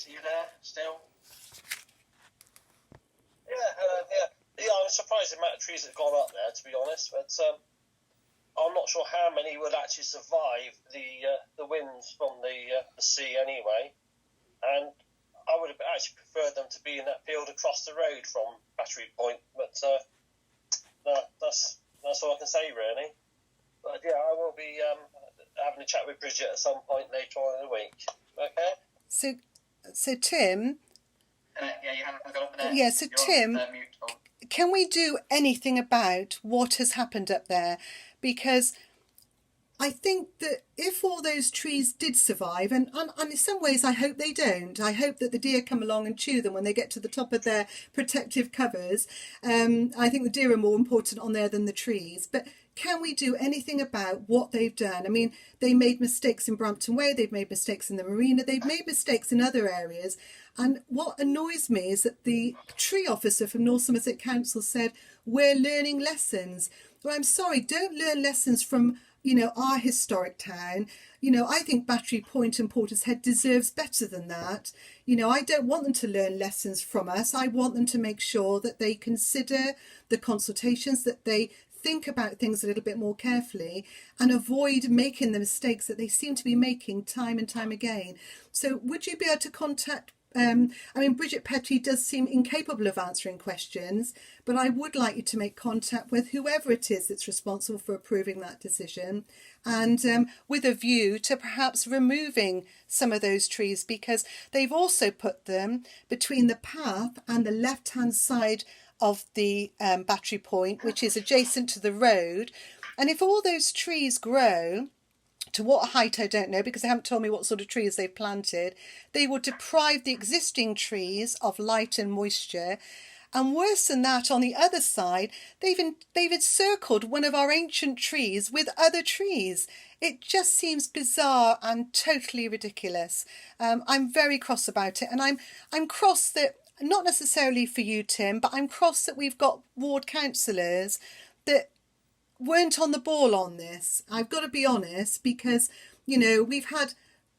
are you there still? Yeah, I'm surprised the amount of trees that have gone up there, to be honest, but I'm not sure how many would actually survive the winds from the sea anyway, and I would have actually preferred them to be in that field across the road from Battery Point, but that's all I can say, really. But yeah, I will be having a chat with Bridget at some point later on in the week. Okay. So Tim. Yeah, you haven't got up there. Yeah, so You're Tim, mute. can we do anything about what has happened up there? Because I think that if all those trees did survive, and in some ways I hope they don't, I hope that the deer come along and chew them when they get to the top of their protective covers. I think the deer are more important on there than the trees. But can we do anything about what they've done? I mean, they made mistakes in Brampton Way, they've made mistakes in the marina, they've made mistakes in other areas. And what annoys me is that the tree officer from North Somerset Council said, we're learning lessons. Well, I'm sorry, don't learn lessons from our historic town. I think Battery Point and Portishead deserves better than that. I don't want them to learn lessons from us. I want them to make sure that they consider the consultations, that they think about things a little bit more carefully and avoid making the mistakes that they seem to be making time and time again. So would you be able to contact Bridget Petrie does seem incapable of answering questions, but I would like you to make contact with whoever it is that's responsible for approving that decision, and with a view to perhaps removing some of those trees, because they've also put them between the path and the left-hand side of the Battery Point, which is adjacent to the road. And if all those trees grow, to what height I don't know, because they haven't told me what sort of trees they've planted, they will deprive the existing trees of light and moisture. And worse than that, on the other side, they've encircled one of our ancient trees with other trees. It just seems bizarre and totally ridiculous. I'm very cross about it, and I'm cross that, not necessarily for you, Tim, but I'm cross that we've got ward councillors that weren't on the ball on this. I've got to be honest, because we've had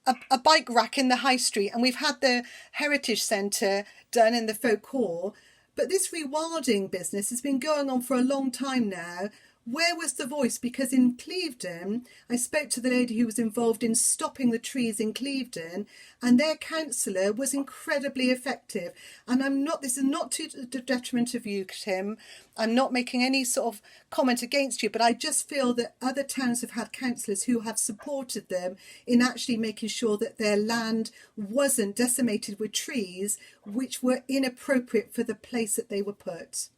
a bike rack in the high street, and we've had the heritage centre done in the folk hall, but this rewilding business has been going on for a long time now. Where was the voice? Because in Clevedon, I spoke to the lady who was involved in stopping the trees in Clevedon, and their councillor was incredibly effective. And this is not to the detriment of you, Tim. I'm not making any sort of comment against you, but I just feel that other towns have had councillors who have supported them in actually making sure that their land wasn't decimated with trees which were inappropriate for the place that they were put.